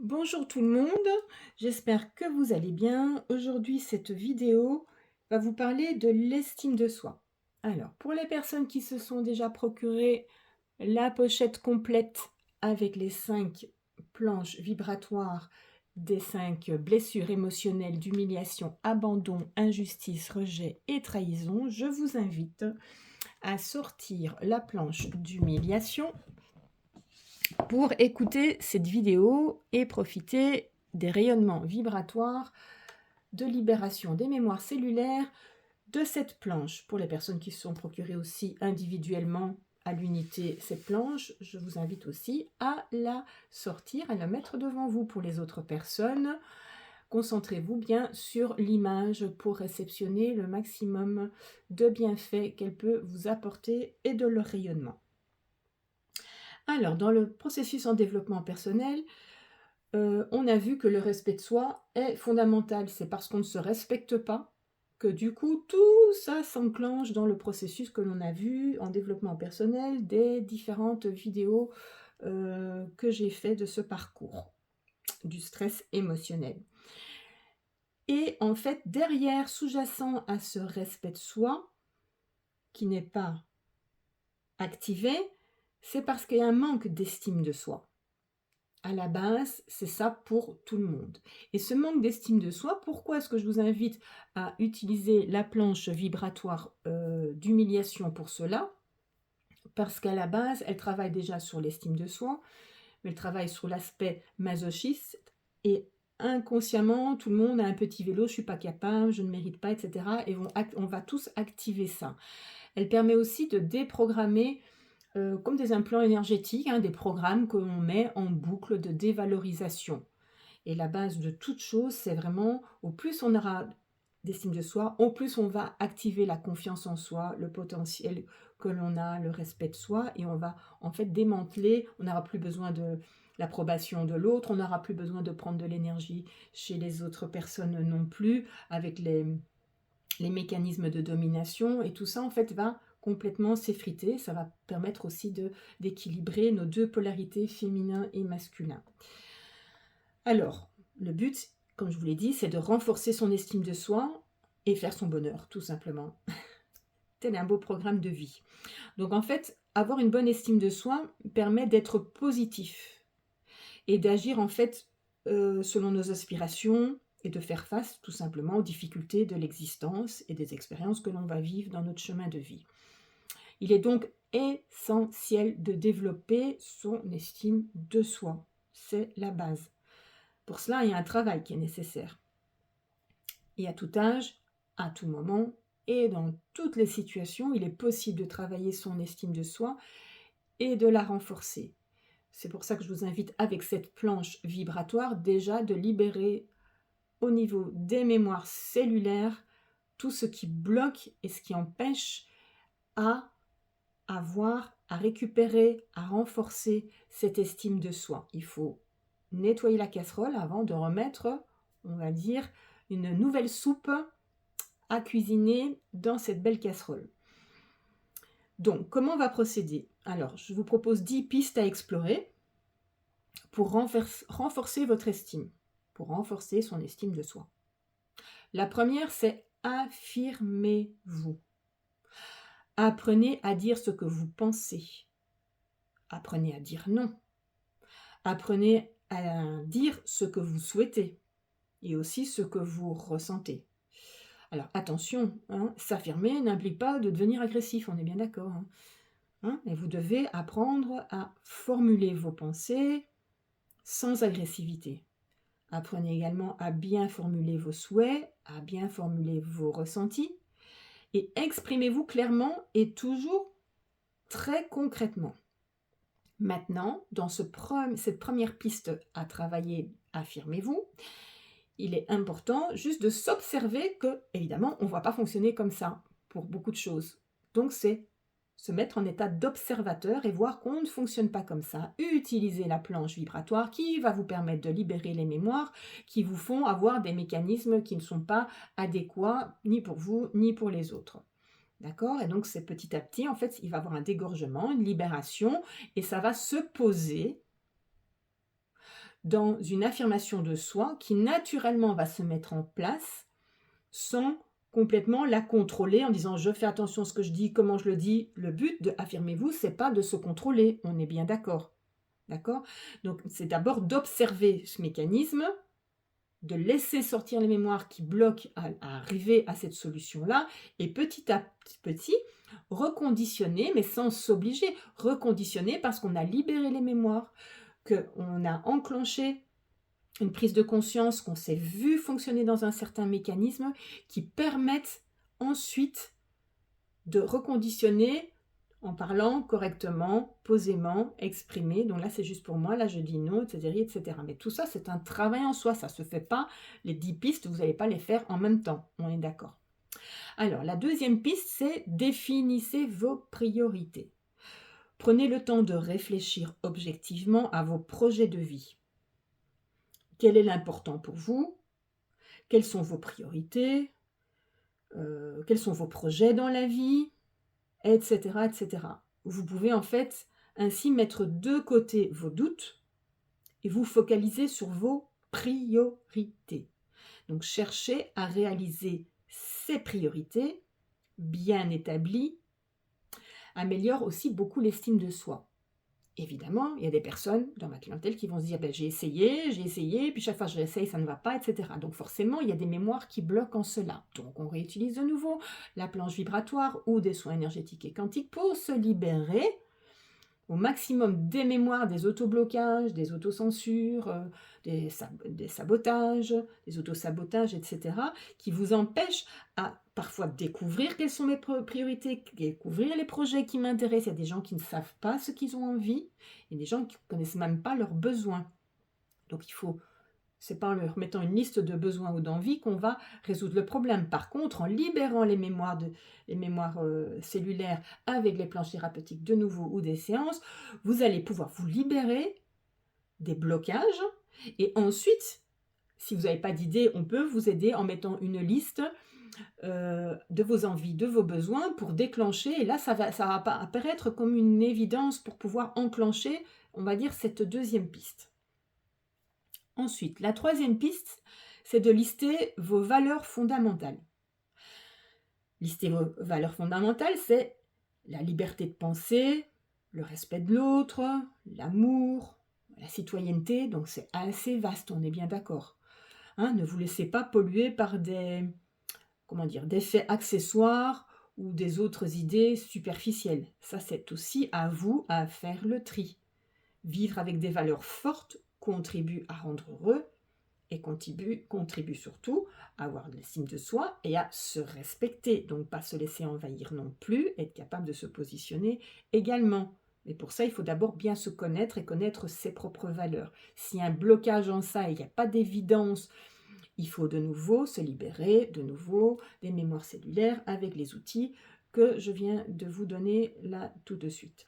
Bonjour tout le monde, j'espère que vous allez bien. Aujourd'hui, cette vidéo va vous parler de l'estime de soi. Alors, pour les personnes qui se sont déjà procuré la pochette complète avec les 5 planches vibratoires des 5 blessures émotionnelles d'humiliation, abandon, injustice, rejet et trahison, je vous invite à sortir la planche d'humiliation pour écouter cette vidéo et profiter des rayonnements vibratoires de libération des mémoires cellulaires de cette planche. Pour les personnes qui se sont procurées aussi individuellement à l'unité cette planche, je vous invite aussi à la sortir, à la mettre devant vous. Pour les autres personnes, concentrez-vous bien sur l'image pour réceptionner le maximum de bienfaits qu'elle peut vous apporter et de leur rayonnement. Alors, dans le processus en développement personnel, on a vu que le respect de soi est fondamental. C'est parce qu'on ne se respecte pas que du coup, tout ça s'enclenche dans le processus que l'on a vu en développement personnel des différentes vidéos que j'ai fait de ce parcours du stress émotionnel. Et en fait, derrière, sous-jacent à ce respect de soi, qui n'est pas activé, c'est parce qu'il y a un manque d'estime de soi. À la base, c'est ça pour tout le monde. Et ce manque d'estime de soi, pourquoi est-ce que je vous invite à utiliser la planche vibratoire d'humiliation pour cela? Parce qu'à la base, elle travaille déjà sur l'estime de soi, mais elle travaille sur l'aspect masochiste, et inconsciemment, tout le monde a un petit vélo, je ne suis pas capable, je ne mérite pas, etc. Et on va tous activer ça. Elle permet aussi de déprogrammer comme des implants énergétiques, des programmes que l'on met en boucle de dévalorisation. Et la base de toute chose, c'est vraiment, au plus on aura d'estime de soi, au plus on va activer la confiance en soi, le potentiel que l'on a, le respect de soi, et on va en fait démanteler, on n'aura plus besoin de l'approbation de l'autre, on n'aura plus besoin de prendre de l'énergie chez les autres personnes non plus, avec les mécanismes de domination, et tout ça en fait va complètement s'effriter. Ça va permettre aussi d'équilibrer nos deux polarités, féminin et masculin. Alors, le but, comme je vous l'ai dit, c'est de renforcer son estime de soi et faire son bonheur, tout simplement. Tel est un beau programme de vie. Donc en fait, avoir une bonne estime de soi permet d'être positif et d'agir en fait selon nos aspirations, et de faire face tout simplement aux difficultés de l'existence et des expériences que l'on va vivre dans notre chemin de vie. Il est donc essentiel de développer son estime de soi. C'est la base. Pour cela, il y a un travail qui est nécessaire. Et à tout âge, à tout moment et dans toutes les situations, il est possible de travailler son estime de soi et de la renforcer. C'est pour ça que je vous invite, avec cette planche vibratoire, déjà de libérer au niveau des mémoires cellulaires tout ce qui bloque et ce qui empêche à avoir, à récupérer, à renforcer cette estime de soi. Il faut nettoyer la casserole avant de remettre, on va dire, une nouvelle soupe à cuisiner dans cette belle casserole. Donc, comment on va procéder? Alors, je vous propose 10 pistes à explorer pour renforcer votre estime, pour renforcer son estime de soi. La première, c'est affirmez-vous. Apprenez à dire ce que vous pensez. Apprenez à dire non. Apprenez à dire ce que vous souhaitez et aussi ce que vous ressentez. Alors attention, s'affirmer n'implique pas de devenir agressif, on est bien d'accord. Et vous devez apprendre à formuler vos pensées sans agressivité. Apprenez également à bien formuler vos souhaits, à bien formuler vos ressentis, et exprimez-vous clairement et toujours très concrètement. Maintenant, dans cette première piste à travailler, affirmez-vous, il est important juste de s'observer que, évidemment, on ne va pas fonctionner comme ça pour beaucoup de choses. Donc, c'est se mettre en état d'observateur et voir qu'on ne fonctionne pas comme ça. Utilisez la planche vibratoire qui va vous permettre de libérer les mémoires qui vous font avoir des mécanismes qui ne sont pas adéquats ni pour vous ni pour les autres. D'accord? Et donc, c'est petit à petit, en fait, il va y avoir un dégorgement, une libération, et ça va se poser dans une affirmation de soi qui naturellement va se mettre en place sans complètement la contrôler en disant: «Je fais attention à ce que je dis, comment je le dis». Le but de «affirmez-vous», c'est pas de se contrôler, on est bien d'accord? D'accord? Donc c'est d'abord d'observer ce mécanisme, de laisser sortir les mémoires qui bloquent à arriver à cette solution-là et petit à petit, reconditionner, mais sans s'obliger, reconditionner parce qu'on a libéré les mémoires, qu'on a enclenché une prise de conscience, qu'on s'est vu fonctionner dans un certain mécanisme qui permettent ensuite de reconditionner en parlant correctement, posément, exprimé. Donc là, c'est juste pour moi. Là, je dis non, etc., etc. Mais tout ça, c'est un travail en soi. Ça ne se fait pas. Les 10 pistes, vous n'allez pas les faire en même temps. On est d'accord. Alors, la deuxième piste, c'est définissez vos priorités. Prenez le temps de réfléchir objectivement à vos projets de vie. Quel est l'important pour vous? Quelles sont vos priorités? Quels sont vos projets dans la vie? Etc., etc. Vous pouvez en fait ainsi mettre de côté vos doutes et vous focaliser sur vos priorités. Donc cherchez à réaliser ces priorités bien établies améliore aussi beaucoup l'estime de soi. Évidemment, il y a des personnes dans ma clientèle qui vont se dire ben, j'ai essayé, puis chaque fois que je réessaye, ça ne va pas, etc. Donc forcément, il y a des mémoires qui bloquent en cela. Donc on réutilise de nouveau la planche vibratoire ou des soins énergétiques et quantiques pour se libérer au maximum des mémoires, des autoblocages, des autocensures, des sabotages, des autosabotages, etc., qui vous empêchent à parfois découvrir quelles sont mes priorités, découvrir les projets qui m'intéressent. Il y a des gens qui ne savent pas ce qu'ils ont envie, et des gens qui ne connaissent même pas leurs besoins. Donc il faut, c'est pas en leur mettant une liste de besoins ou d'envies qu'on va résoudre le problème. Par contre, en libérant les mémoires, cellulaires avec les planches thérapeutiques de nouveau ou des séances, vous allez pouvoir vous libérer des blocages. Et ensuite, si vous n'avez pas d'idée, on peut vous aider en mettant une liste de vos envies, de vos besoins pour déclencher. Et là, ça va apparaître comme une évidence pour pouvoir enclencher, on va dire, cette deuxième piste. Ensuite, la troisième piste, c'est de lister vos valeurs fondamentales. Lister vos valeurs fondamentales, c'est la liberté de penser, le respect de l'autre, l'amour, la citoyenneté. Donc c'est assez vaste, on est bien d'accord. Hein, ne vous laissez pas polluer par des faits accessoires ou des autres idées superficielles. Ça, c'est aussi à vous à faire le tri. Vivre avec des valeurs fortes contribue à rendre heureux et contribue surtout à avoir de l'estime de soi et à se respecter. Donc pas se laisser envahir non plus, être capable de se positionner également. Mais pour ça, il faut d'abord bien se connaître et connaître ses propres valeurs. S'il y a un blocage en ça et il n'y a pas d'évidence, il faut de nouveau se libérer de nouveau des mémoires cellulaires avec les outils que je viens de vous donner là tout de suite.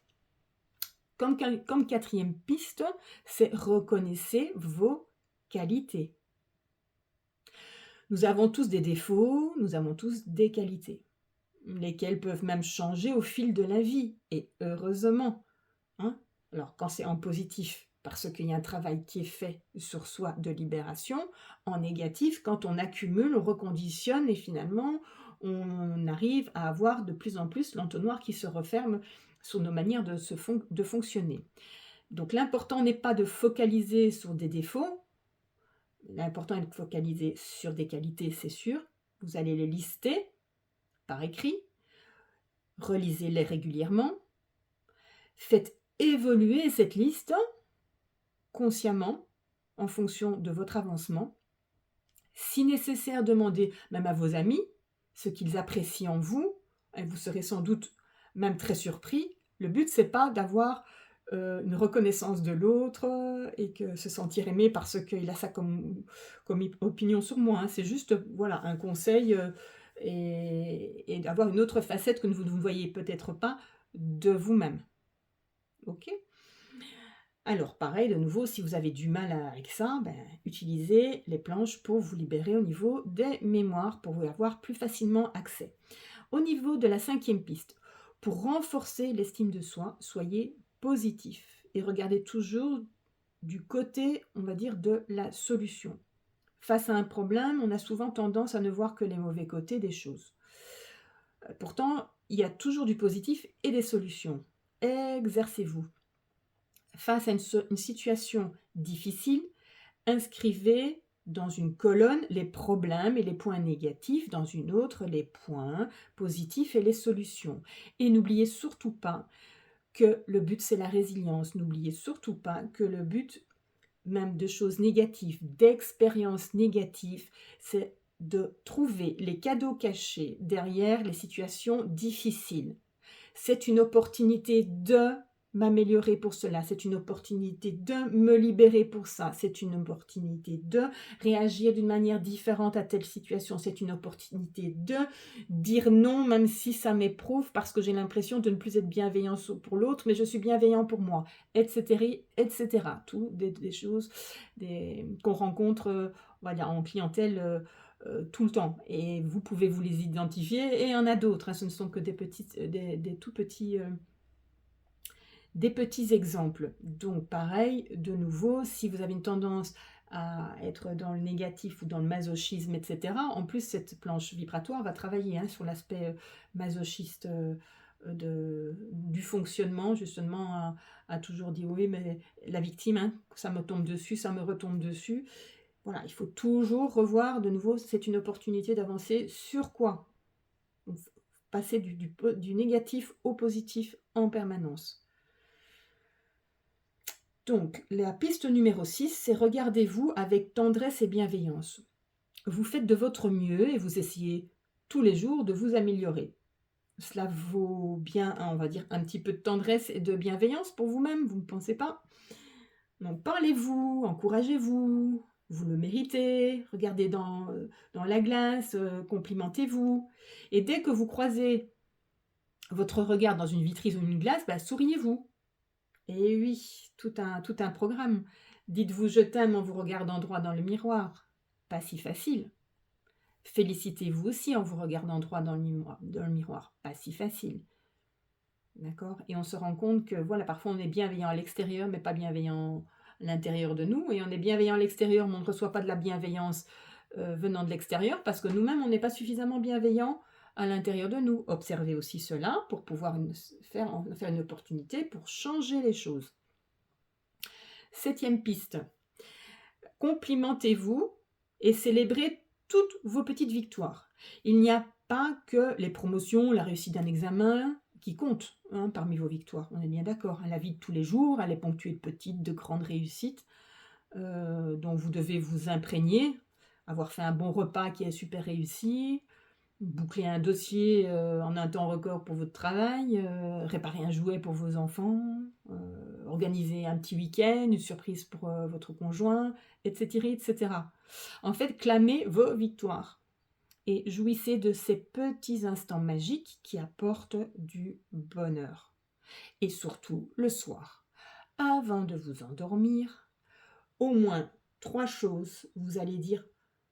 Comme quatrième piste, c'est reconnaissez vos qualités. Nous avons tous des défauts, nous avons tous des qualités, lesquelles peuvent même changer au fil de la vie, et heureusement. Hein. Alors quand c'est en positif, parce qu'il y a un travail qui est fait sur soi de libération, en négatif, quand on accumule, on reconditionne et finalement on arrive à avoir de plus en plus l'entonnoir qui se referme sur nos manières de fonctionner. Donc l'important n'est pas de focaliser sur des défauts, l'important est de focaliser sur des qualités, c'est sûr. Vous allez les lister par écrit, relisez-les régulièrement, faites évoluer cette liste consciemment en fonction de votre avancement. Si nécessaire, demandez même à vos amis ce qu'ils apprécient en vous, et vous serez sans doute même très surpris. Le but, c'est pas d'avoir une reconnaissance de l'autre et que se sentir aimé parce qu'il a ça comme opinion sur moi. Hein. C'est juste voilà, un conseil et d'avoir une autre facette que vous ne voyez peut-être pas de vous-même. Ok ? Alors pareil, de nouveau, si vous avez du mal avec ça, utilisez les planches pour vous libérer au niveau des mémoires, pour y avoir plus facilement accès. Au niveau de la cinquième piste, pour renforcer l'estime de soi, soyez positif et regardez toujours du côté, on va dire, de la solution. Face à un problème, on a souvent tendance à ne voir que les mauvais côtés des choses. Pourtant, il y a toujours du positif et des solutions. Exercez-vous. Face à une situation difficile, inscrivez dans une colonne les problèmes et les points négatifs, dans une autre les points positifs et les solutions. Et n'oubliez surtout pas que le but c'est la résilience. N'oubliez surtout pas que le but même de choses négatives, d'expériences négatives, c'est de trouver les cadeaux cachés derrière les situations difficiles. C'est une opportunité de m'améliorer pour cela, c'est une opportunité de me libérer pour ça, c'est une opportunité de réagir d'une manière différente à telle situation, c'est une opportunité de dire non même si ça m'éprouve parce que j'ai l'impression de ne plus être bienveillant pour l'autre, mais je suis bienveillant pour moi, etc. etc. Tout des choses qu'on rencontre on va dire, en clientèle tout le temps. Et vous pouvez vous les identifier et il y en a d'autres. Hein. Ce ne sont que des tout petits... des petits exemples. Donc pareil, de nouveau, si vous avez une tendance à être dans le négatif ou dans le masochisme, etc., en plus cette planche vibratoire va travailler hein, sur l'aspect masochiste du fonctionnement, justement, à toujours dire oui, mais la victime, hein, ça me tombe dessus, ça me retombe dessus. Voilà, il faut toujours revoir, de nouveau, c'est une opportunité d'avancer sur quoi? Donc, passer du négatif au positif en permanence. Donc, la piste numéro 6, c'est regardez-vous avec tendresse et bienveillance. Vous faites de votre mieux et vous essayez tous les jours de vous améliorer. Cela vaut bien, on va dire, un petit peu de tendresse et de bienveillance pour vous-même, vous ne pensez pas? Donc, parlez-vous, encouragez-vous, vous le méritez, regardez dans la glace, complimentez-vous. Et dès que vous croisez votre regard dans une vitrine ou une glace, bah, souriez-vous. Et oui, tout un programme. Dites-vous je t'aime en vous regardant droit dans le miroir. Pas si facile. Félicitez-vous aussi en vous regardant droit dans le miroir. Pas si facile. D'accord? Et on se rend compte que, voilà, parfois on est bienveillant à l'extérieur, mais pas bienveillant à l'intérieur de nous. Et on est bienveillant à l'extérieur, mais on ne reçoit pas de la bienveillance venant de l'extérieur, parce que nous-mêmes, on n'est pas suffisamment bienveillant à l'intérieur de nous. Observez aussi cela pour pouvoir en faire une opportunité pour changer les choses. 7e piste. Complimentez-vous et célébrez toutes vos petites victoires. Il n'y a pas que les promotions, la réussite d'un examen qui comptent hein, parmi vos victoires. On est bien d'accord. La vie de tous les jours, elle est ponctuée de petites, de grandes réussites dont vous devez vous imprégner. Avoir fait un bon repas qui est super réussi, boucler un dossier en un temps record pour votre travail, réparer un jouet pour vos enfants, organiser un petit week-end, une surprise pour votre conjoint, etc., etc. En fait, clamez vos victoires et jouissez de ces petits instants magiques qui apportent du bonheur. Et surtout, le soir, avant de vous endormir, au moins 3 choses, vous allez dire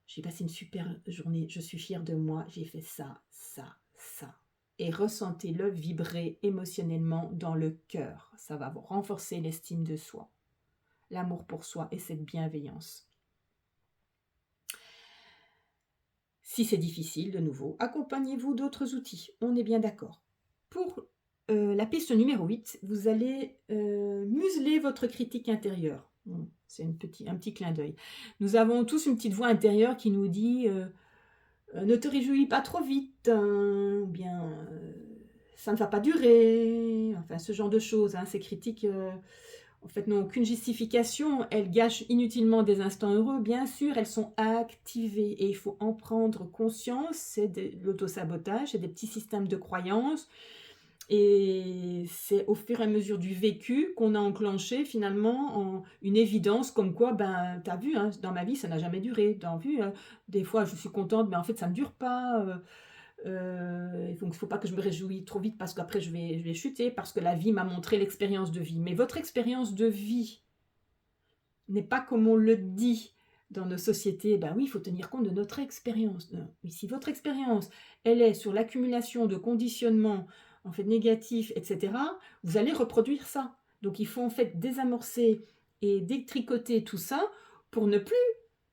j'ai passé une super journée, je suis fière de moi, j'ai fait ça, ça, ça. Et ressentez-le vibrer émotionnellement dans le cœur. Ça va vous renforcer l'estime de soi, l'amour pour soi et cette bienveillance. Si c'est difficile, de nouveau, accompagnez-vous d'autres outils. On est bien d'accord. Pour la piste numéro 8, vous allez museler votre critique intérieure. C'est un petit clin d'œil. Nous avons tous une petite voix intérieure qui nous dit ne te réjouis pas trop vite, hein, ou bien ça ne va pas durer, enfin ce genre de choses. Hein, ces critiques en fait n'ont aucune justification, elles gâchent inutilement des instants heureux. Bien sûr, elles sont activées et il faut en prendre conscience. C'est de l'autosabotage, c'est des petits systèmes de croyances. Et c'est au fur et à mesure du vécu qu'on a enclenché finalement une évidence comme quoi, ben, t'as vu, hein, dans ma vie, ça n'a jamais duré. T'as vu, des fois, je suis contente, mais en fait, ça ne dure pas. Donc, il ne faut pas que je me réjouisse trop vite parce qu'après, je vais chuter, parce que la vie m'a montré l'expérience de vie. Mais votre expérience de vie n'est pas comme on le dit dans nos sociétés. Ben oui, il faut tenir compte de notre expérience. Oui, si votre expérience, elle est sur l'accumulation de conditionnements en fait négatifs, etc., vous allez reproduire ça. Donc il faut en fait désamorcer et détricoter tout ça pour ne plus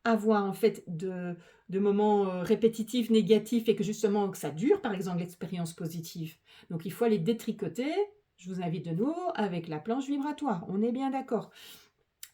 avoir en fait de moments répétitifs, négatifs et que justement que ça dure, par exemple l'expérience positive. Donc il faut aller détricoter, je vous invite de nouveau, avec la planche vibratoire, on est bien d'accord.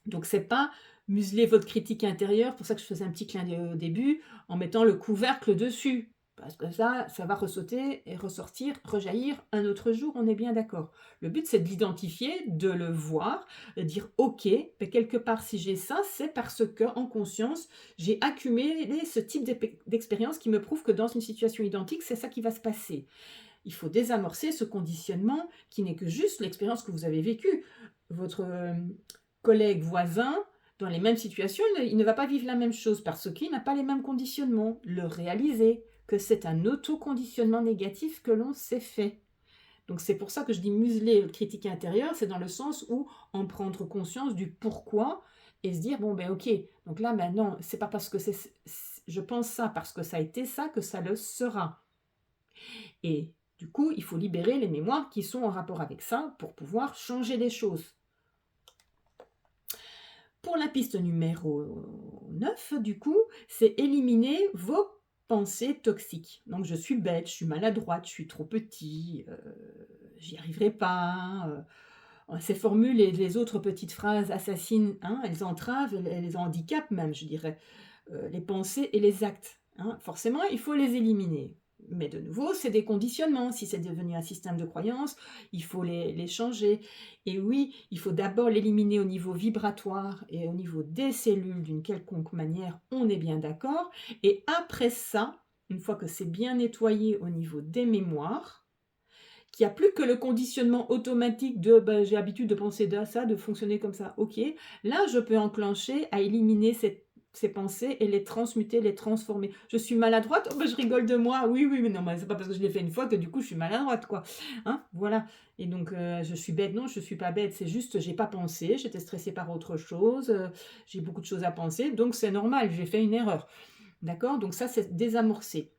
Donc c'est pas museler votre critique intérieure, pour ça que je faisais un petit clin d'œil au début, en mettant le couvercle dessus. Parce que ça va ressauter et ressortir, rejaillir un autre jour, on est bien d'accord. Le but, c'est de l'identifier, de le voir, de dire « Ok, mais quelque part, si j'ai ça, c'est parce que, en conscience, j'ai accumulé ce type d'expérience qui me prouve que dans une situation identique, c'est ça qui va se passer. » Il faut désamorcer ce conditionnement qui n'est que juste l'expérience que vous avez vécue. Votre collègue voisin, dans les mêmes situations, il ne va pas vivre la même chose parce qu'il n'a pas les mêmes conditionnements. Le réaliser, que c'est un autoconditionnement négatif que l'on s'est fait. Donc c'est pour ça que je dis museler le critique intérieur, c'est dans le sens où en prendre conscience du pourquoi et se dire, bon ben ok, donc là maintenant, c'est pas parce que je pense ça, parce que ça a été ça, que ça le sera. Et du coup, il faut libérer les mémoires qui sont en rapport avec ça pour pouvoir changer les choses. Pour la piste numéro 9, du coup, c'est éliminer vos pensées toxiques. Donc, je suis bête, je suis maladroite, je suis trop petit, j'y arriverai pas. Ces formules et les autres petites phrases assassines, hein, elles entravent, elles handicapent même, je dirais, les pensées et les actes. Hein. Forcément, il faut les éliminer. Mais de nouveau, c'est des conditionnements. Si c'est devenu un système de croyance, il faut les changer. Et oui, il faut d'abord l'éliminer au niveau vibratoire et au niveau des cellules d'une quelconque manière, on est bien d'accord. Et après ça, une fois que c'est bien nettoyé au niveau des mémoires, qu'il n'y a plus que le conditionnement automatique de j'ai l'habitude de penser de ça, de fonctionner comme ça, ok. Là, je peux enclencher à éliminer ces pensées et les transmuter, les transformer. Je suis maladroite, oh, je rigole de moi, oui, mais non, mais c'est pas parce que je l'ai fait une fois que du coup je suis maladroite, quoi. Hein, voilà. Et donc, je suis bête, non, je suis pas bête, c'est juste, j'ai pas pensé, j'étais stressée par autre chose, j'ai beaucoup de choses à penser, donc c'est normal, j'ai fait une erreur. D'accord. Donc ça, c'est désamorcer.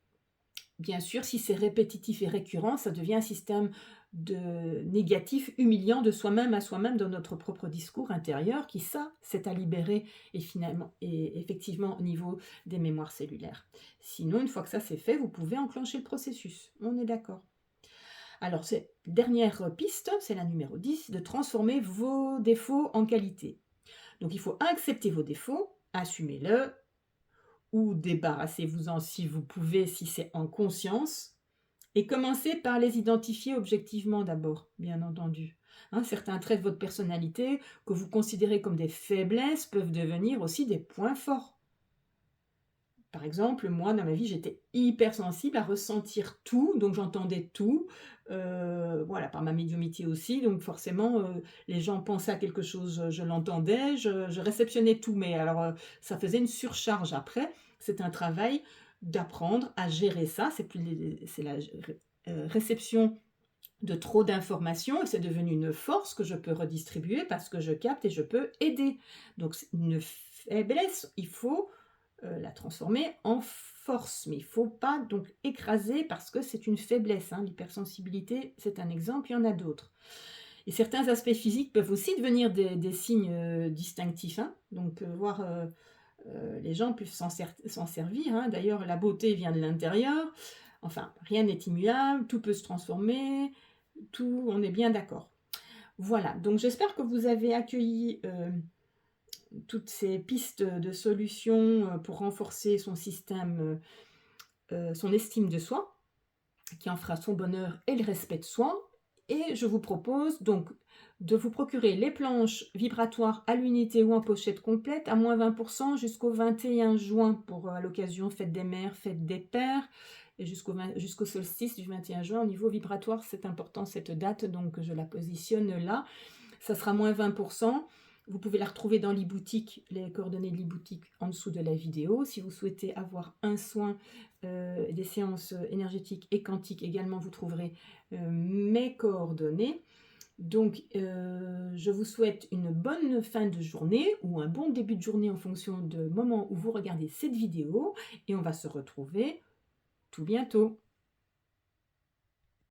Bien sûr, si c'est répétitif et récurrent, ça devient un système négatif, humiliant de soi-même à soi-même dans notre propre discours intérieur, qui ça, c'est à libérer et finalement, et effectivement au niveau des mémoires cellulaires. Sinon, une fois que ça c'est fait, vous pouvez enclencher le processus. On est d'accord. Alors, dernière piste, c'est la numéro 10, de transformer vos défauts en qualité. Donc, il faut accepter vos défauts, assumez-le, ou débarrassez-vous-en si vous pouvez, si c'est en conscience, et commencez par les identifier objectivement d'abord, bien entendu. Hein, certains traits de votre personnalité que vous considérez comme des faiblesses peuvent devenir aussi des points forts. Par exemple, moi, dans ma vie, j'étais hypersensible à ressentir tout, donc j'entendais tout, voilà, par ma médiumnité aussi, donc forcément, les gens pensaient à quelque chose, je l'entendais, je réceptionnais tout, mais alors, ça faisait une surcharge après. C'est un travail d'apprendre à gérer ça, c'est la réception de trop d'informations et c'est devenu une force que je peux redistribuer parce que je capte et je peux aider. Donc c'est une faiblesse, il faut la transformer en force, mais il ne faut pas donc écraser parce que c'est une faiblesse. Hein. L'hypersensibilité, c'est un exemple, il y en a d'autres. Et certains aspects physiques peuvent aussi devenir des signes distinctifs. Hein. Donc voir les gens peuvent s'en servir. Hein. D'ailleurs, la beauté vient de l'intérieur. Enfin, rien n'est immuable, tout peut se transformer, tout, on est bien d'accord. Voilà, donc j'espère que vous avez accueilli toutes ces pistes de solutions pour renforcer son système, son estime de soi, qui en fera son bonheur et le respect de soi. Et je vous propose donc de vous procurer les planches vibratoires à l'unité ou en pochette complète à moins 20% jusqu'au 21 juin pour l'occasion fête des mères, fête des pères et jusqu'au solstice du 21 juin. Au niveau vibratoire, c'est important cette date, donc je la positionne là. Ça sera moins 20%. Vous pouvez la retrouver dans l'e-boutique, les coordonnées de l'e-boutique en dessous de la vidéo. Si vous souhaitez avoir un soin, des séances énergétiques et quantiques également, vous trouverez mes coordonnées. Donc, je vous souhaite une bonne fin de journée ou un bon début de journée en fonction du moment où vous regardez cette vidéo. Et on va se retrouver tout bientôt.